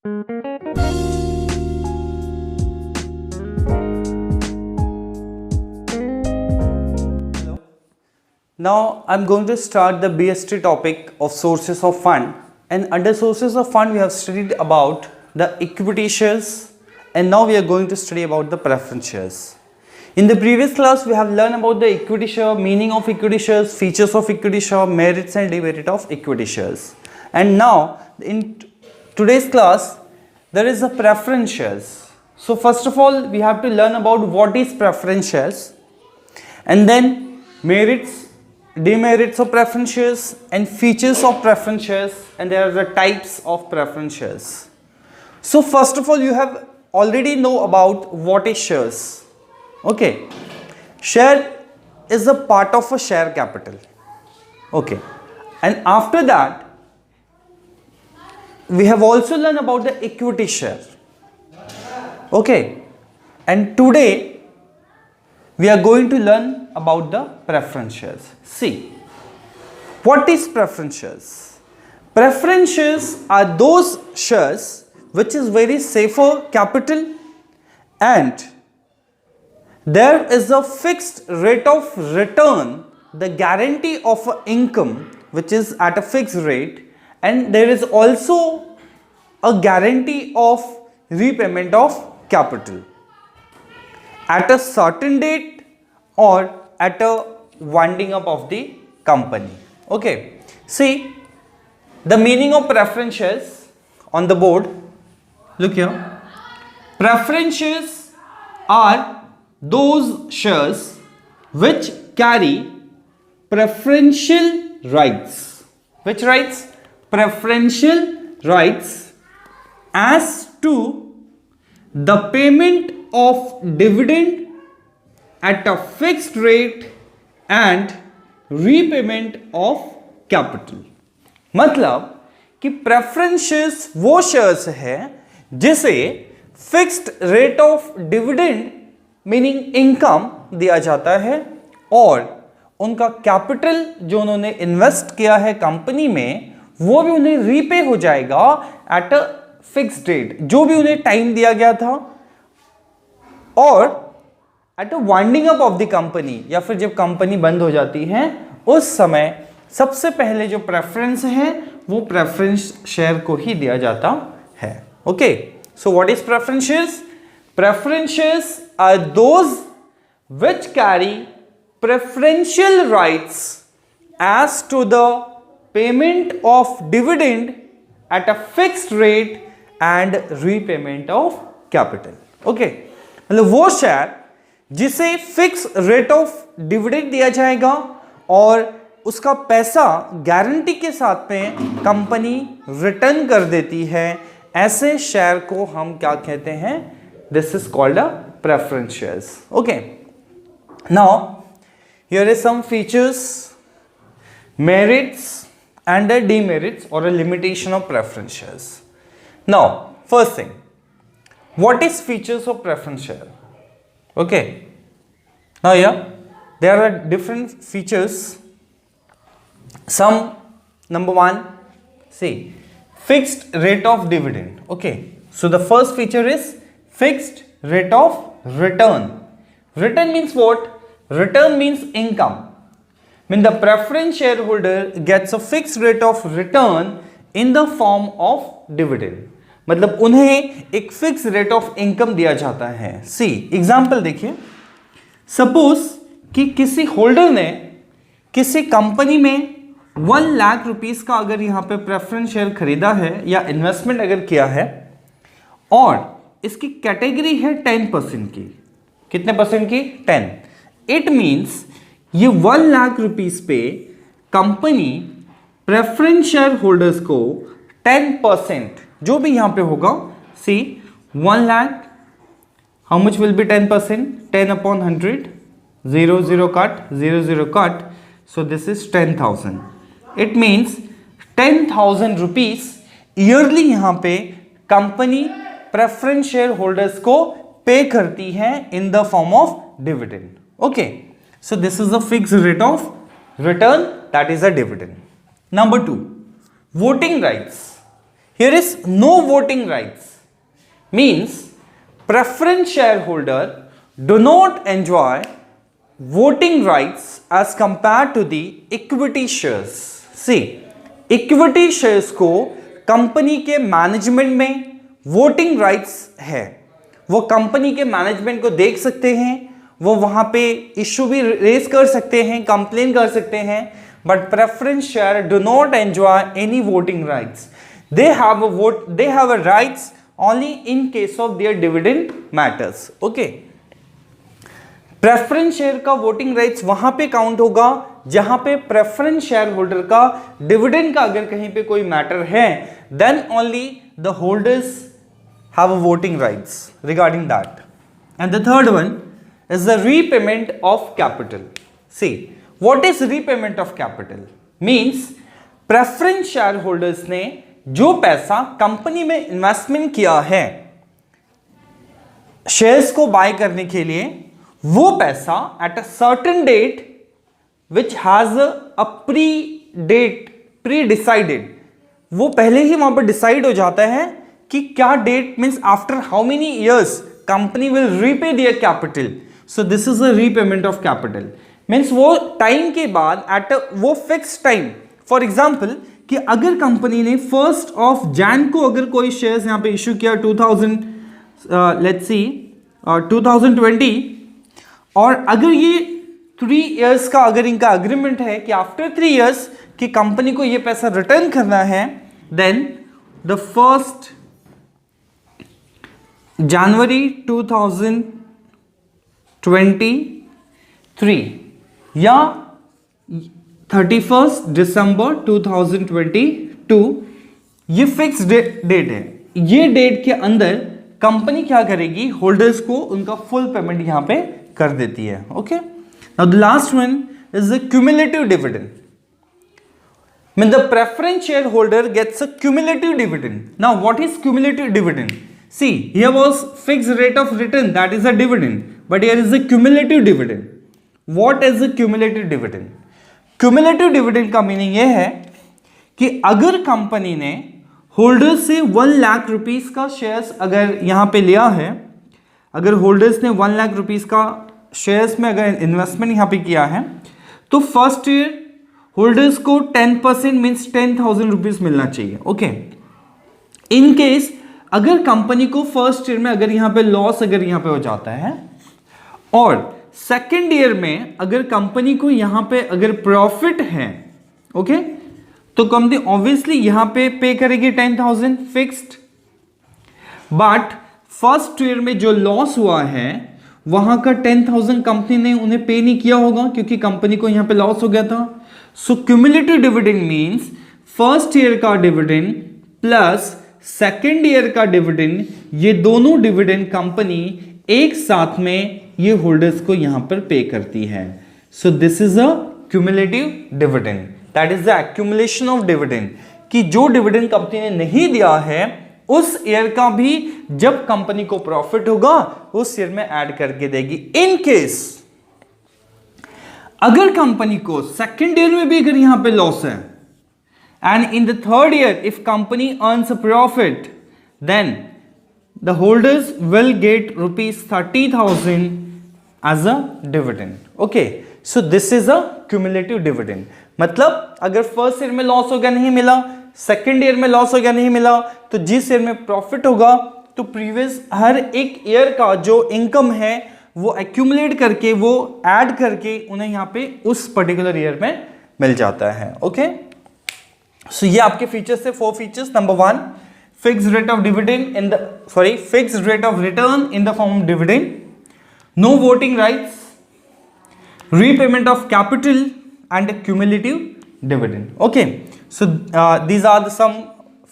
Now I'm going to start the BST topic of sources of fund, and under sources of fund we have studied about the equity shares, and now we are going to study about the preference shares. In the previous class we have learned about the equity share, meaning of equity shares, features of equity share, merits and demerits of equity shares. And now in today's class there is a preference shares. So first of all we have to learn about what is preference shares, and then merits, demerits of preference shares, and features of preference shares, and there are the types of preference shares. So first of all you have already know about what is shares. Okay, share is a part of a share capital. Okay, and after that we have also learned about the equity share. Okay, and today we are going to learn about the preference shares. See, what is preference shares? Preference shares are those shares which is very safer capital, and there is a fixed rate of return, the guarantee of an income which is at a fixed rate, and there is also a guarantee of repayment of capital at a certain date or at a winding up of the company. Okay, see the meaning of preference shares on the board. Look here. Preference shares are those shares which carry preferential rights. Which rights? Preferential rights as to the payment of dividend at a fixed rate and repayment of capital. मतलब कि preference shares वो shares है जिसे fixed rate of dividend meaning income दिया जाता है, और उनका कैपिटल जो उन्होंने इन्वेस्ट किया है कंपनी में वो भी उन्हें रीपे हो जाएगा एट अ फिक्स्ड डेट, जो भी उन्हें टाइम दिया गया था, और at a winding up of the company, या फिर जब कंपनी बंद हो जाती है उस समय सबसे पहले जो प्रेफरेंस है वो प्रेफरेंस शेयर को ही दिया जाता है. Okay, so what is preference shares? Preference shares are those which carry preferential rights as to the payment of dividend at a fixed rate and repayment of capital. Okay, मतलब वो share जिसे fix rate of dividend दिया जाएगा और उसका पैसा guarantee के साथ में कंपनी रिटर्न कर देती है, ऐसे शेयर को हम क्या कहते हैं? This is called a preference shares. Okay, now here is some features, merits and the demerits or a limitation of preference shares. Now first thing, what is features of preference share? Okay, now here there are different features. Some, number one, see, fixed rate of dividend. Okay, so the first feature is fixed rate of return. Return means what? Return means income. When the preference shareholder gets a fixed rate of return in the form of dividend, मतलब उन्हें एक fix rate of income दिया जाता है. सी example देखिए, suppose कि किसी holder ने किसी कंपनी में 1 लाख रुपीस का अगर यहाँ पे प्रेफरेंस शेयर खरीदा है या इन्वेस्टमेंट अगर किया है, और इसकी कैटेगरी है 10% की. कितने परसेंट की? 10. इट मींस ये 1 लाख रुपीस पे कंपनी प्रेफरेंस शेयर होल्डर्स को 10% जो भी यहां पे होगा, सी 1 lakh, how much will be 10%? 10 upon 100, 0 0 cut, 0 0 cut, so this is 10,000. It means 10,000 rupees yearly यहां पे कंपनी प्रेफरेंस शेयर होल्डर्स को पे करती है इन the form of dividend. Okay, so this is the fix rate of return, that is a dividend. Number 2, voting rights. here is no voting rights, means preference shareholder do not enjoy voting rights as compared to the equity shares. See, equity shares को company के management में voting rights है, वो company के management को देख सकते हैं, वो वहां पे इश्यू भी रेज कर सकते हैं, कंप्लेन कर सकते हैं, but preference share do not enjoy any voting rights. They have a rights only in case of their dividend matters. Okay, preference share का वोटिंग राइट्स वहां पे काउंट होगा जहां पे प्रेफरेंस शेयर होल्डर का डिविडेंड का अगर कहीं पे कोई मैटर है, then only the holders have a voting rights regarding that. And the third one is the repayment of capital. See, what is repayment of capital? Means preference shareholders ने जो पैसा कंपनी में इन्वेस्टमेंट किया है shares को bye करने के लिए, वो पैसा at a certain date which has a pre-decided, वो पहले ही वहां पर डिसाइड हो जाता है कि क्या date, means after how many years company will repay their capital. So this is a repayment of capital. Means वो टाइम के बाद एट वो फिक्स टाइम, फॉर एग्जांपल कि अगर कंपनी ने 1 जनवरी को अगर कोई शेयर्स यहां पे इश्यू किया 2020, और अगर ये 3 इयर्स का अगर इनका अग्रीमेंट है कि आफ्टर 3 इयर्स कि कंपनी को ये पैसा रिटर्न करना है, देन द 1 जनवरी 2023 या 31 दिसंबर 2022 ये फिक्स डेट है. ये डेट के अंदर कंपनी क्या करेगी, होल्डर्स को उनका फुल पेमेंट यहां पे कर देती है. Okay, now the last one is the cumulative dividend. When the preference shareholder gets a cumulative dividend. Now, what is cumulative dividend? See, here was fixed rate of return, that is a dividend, but here is a cumulative dividend. What is a cumulative dividend? Cumulative dividend का meaning यह है कि अगर company ने holders से 1 lakh rupees का shares अगर यहां पे लिया है, अगर होल्डर्स ने 1 लाख रुपीस का शेयर्स में अगर इन्वेस्टमेंट यहां पे किया है, तो फर्स्ट ईयर होल्डर्स को 10% मीन्स 10,000 रुपीज मिलना चाहिए. ओके, इन केस अगर कंपनी को फर्स्ट ईयर में अगर यहां पे लॉस अगर यहां पे हो जाता है, और सेकेंड ईयर में अगर कंपनी को यहां पे अगर प्रॉफिट है, ओके, तो कंपनी ऑब्वियसली यहां पे करेगी 10,000 फिक्स्ड. बट फर्स्ट ईयर में जो लॉस हुआ है वहां का 10,000 कंपनी ने उन्हें पे नहीं किया होगा क्योंकि कंपनी को यहां पे लॉस हो गया था. So cumulative dividend means first year का डिविडेंड प्लस सेकेंड ईयर का डिविडेंड, ये दोनों डिविडेंड कंपनी एक साथ में ये होल्डर्स को यहां पर पे करती है. सो this is a cumulative dividend, that is the accumulation of dividend, कि जो डिविडेंड कंपनी ने नहीं दिया है उस ईयर का भी जब कंपनी को प्रॉफिट होगा उस ईयर में ऐड करके देगी. इन केस अगर कंपनी को सेकेंड ईयर में भी अगर यहां पे लॉस है, and in the third year if company earns a profit, then the holders will get ₹30,000 as a dividend. Okay, so this is a cumulative dividend. मतलब अगर फर्स्ट ईयर में लॉस हो गया नहीं मिला, सेकेंड ईयर में loss हो गया नहीं मिला, तो जिस ईयर में प्रॉफिट होगा तो प्रीवियस हर एक ईयर का जो इनकम है वो एक्यूमुलेट करके, वो ऐड करके उन्हें यहां पे उस पर्टिकुलर ईयर में मिल जाता है. ओके, सो ये आपके फीचर्स थे, 4 features. Number 1, fixed rate of dividend in the fixed rate of return in the form of dividend, no voting rights, repayment of capital and cumulative dividend. Okay, so these are some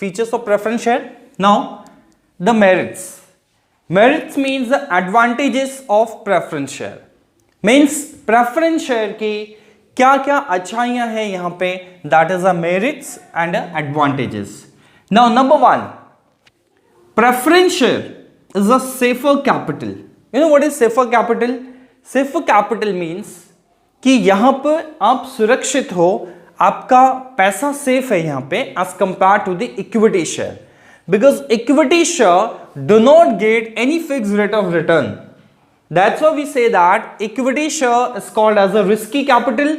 features of preference share. Now the merits. Merits means the advantages of preference share. Means preference share की क्या क्या अच्छाइयां हैं यहां पे, that is the merits and advantages. Now number 1, preference share is a safer capital. You know what is safer capital? Safer capital means कि यहां पर आप सुरक्षित हो, आपका पैसा सेफ है यहां पे as compare to the equity share. because equity share do not get any fixed rate of return. That's why we say that equity share is called as a risky capital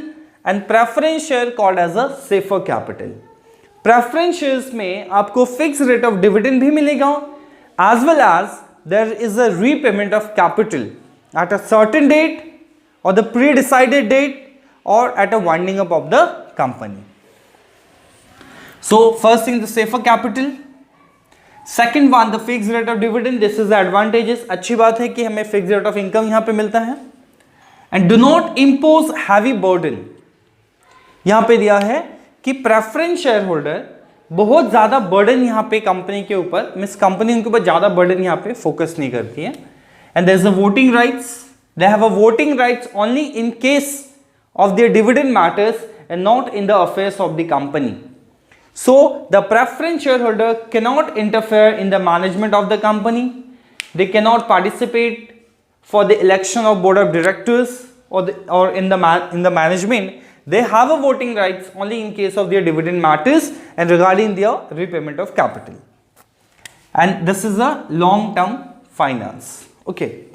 and preference share called as a safer capital. Preference shares में आपको fixed rate of dividend भी मिलेगा, as well as there is a repayment of capital at a certain date or the pre-decided date or at a winding up of the company. So first thing, the safer capital. Second one, the fixed rate of dividend. This is the advantages. अच्छी बात है कि हमें fixed rate of income यहाँ पे मिलता है. And do not impose heavy burden. यहाँ पे दिया है कि preference shareholder बहुत ज़्यादा burden यहाँ पे कंपनी के ऊपर, मीन्स कंपनी उनके ऊपर ज़्यादा burden यहाँ पे focus नहीं करती है. And there is the voting rights. They have a voting rights only in case of their dividend matters and not in the affairs of the company. So the preference shareholder cannot interfere in the management of the company. They cannot participate for the election of board of directors or in the management. They have a voting rights only in case of their dividend matters and regarding their repayment of capital. And this is a long-term finance. Okay.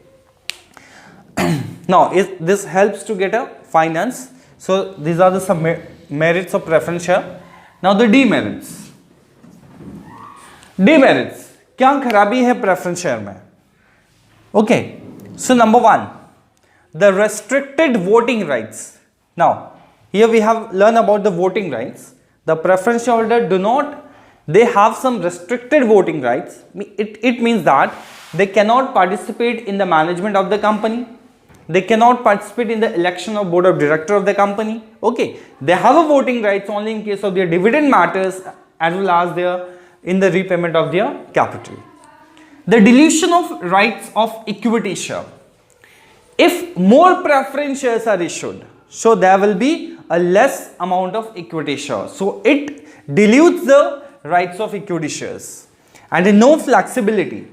Now, this helps to get a finance. So these are the some merits of preference share. Now the demerits. Demerits, क्या खराबी है preference share में? Okay, so number one, the restricted voting rights. Now, here we have learned about the voting rights. The preference shareholder they have some restricted voting rights. It means that they cannot participate in the management of the company. They cannot participate in the election of board of director of the company. Okay, they have a voting rights only in case of their dividend matters as well as in the repayment of their capital. The dilution of rights of equity share. If more preference shares are issued, so there will be a less amount of equity share. So it dilutes the rights of equity shares. And no flexibility.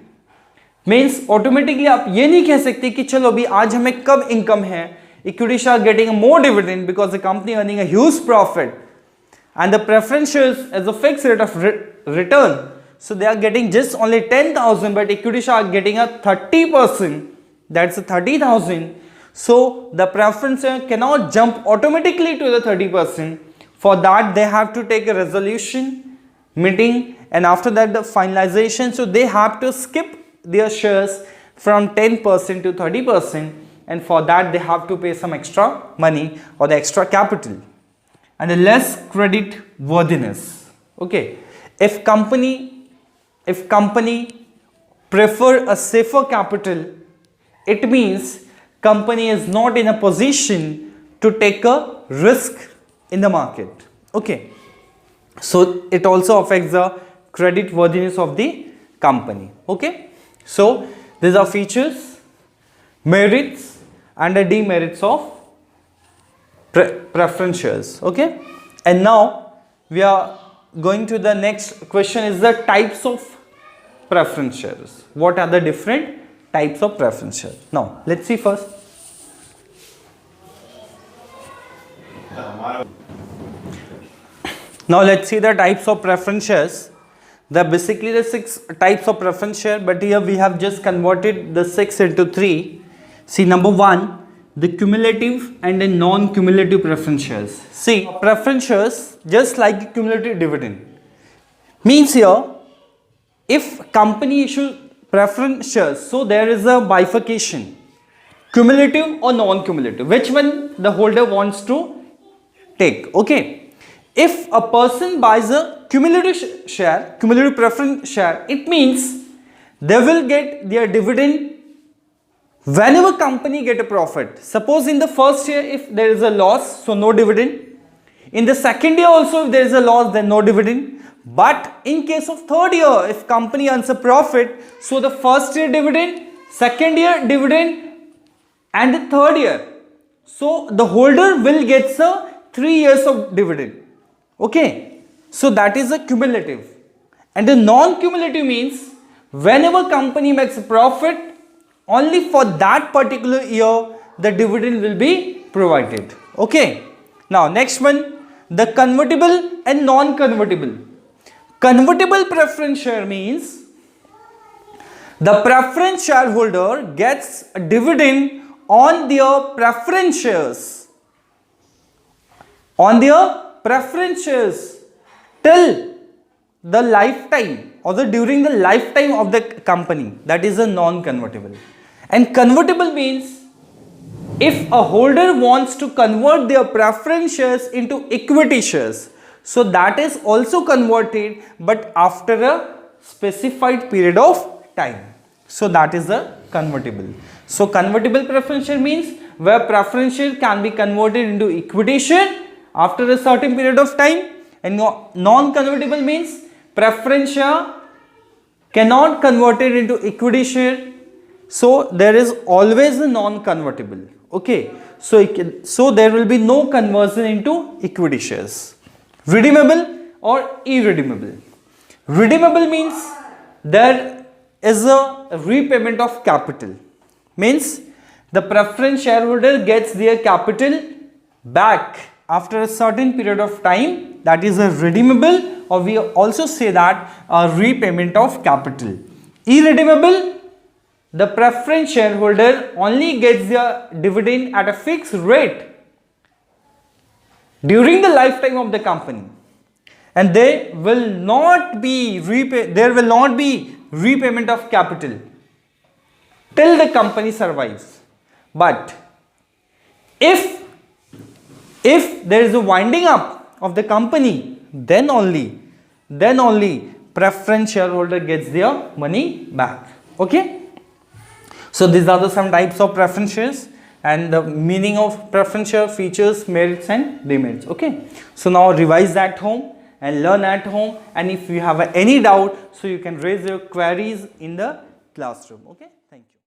Means automatically आप ये नहीं कह सकते कि चलो अभी आज हमें कब इनकम है, equity share getting more dividend because the company earning a huge profit and the preference shares as a fixed rate of return, so they are getting just only 10,000 but equity share are getting a 30%, that's 30,000. So the preference share cannot jump automatically to the 30%. For that they have to take a resolution meeting and after that the finalization. So they have to skip their shares from 10% to 30%, and for that they have to pay some extra money or the extra capital. And the less credit worthiness. Okay, if company prefer a safer capital, it means company is not in a position to take a risk in the market. Okay, so it also affects the credit worthiness of the company. Okay, so these are features, merits and the demerits of preference shares. Okay, and now we are going to the next question, is the types of preference shares. What are the different types of preference shares? Now let's see first. Now let's see the types of preference shares. There are basically the 6 types of preference share, but here we have just converted the 6 into 3. See, number 1, the cumulative and the non-cumulative preference shares. See, preference shares just like cumulative dividend. Means here, if company issues preference shares, so there is a bifurcation, cumulative or non-cumulative, which one the holder wants to take. Okay, if a person buys a cumulative share, cumulative preference share, it means they will get their dividend whenever company get a profit. Suppose in the first year if there is a loss, so no dividend. In the second year also if there is a loss, then no dividend. But in case of third year, if company earns a profit, so the first year dividend, second year dividend and the third year, so the holder will get 3 years of dividend. Okay, so that is a cumulative. And the non-cumulative means whenever company makes a profit, only for that particular year the dividend will be provided. Okay, now next one, the convertible and non-convertible. Convertible preference share means the preference shareholder gets a dividend on their preference shares. On their preference shares till the lifetime or during the lifetime of the company. That is a non-convertible. And convertible means if a holder wants to convert their preference shares into equity shares, so that is also converted, but after a specified period of time. So that is a convertible. So convertible preference share means where preference share can be converted into equity share after a certain period of time, and non-convertible means preference share cannot convert it into equity share. So there is always a non-convertible. Okay, so there will be no conversion into equity shares. Redeemable or irredeemable. Redeemable means there is a repayment of capital. Means the preference shareholder gets their capital back after a certain period of time. That is a redeemable, or we also say that a repayment of capital. Irredeemable, the preference shareholder only gets their dividend at a fixed rate during the lifetime of the company, and there will not be repayment of capital till the company survives. But if there is a winding up of the company, then only preference shareholder gets their money back. Okay, so these are some types of preference shares and the meaning of preference share, features, merits and demerits. Okay, so now revise at home and learn at home, and if you have any doubt, so you can raise your queries in the classroom. Okay, thank you.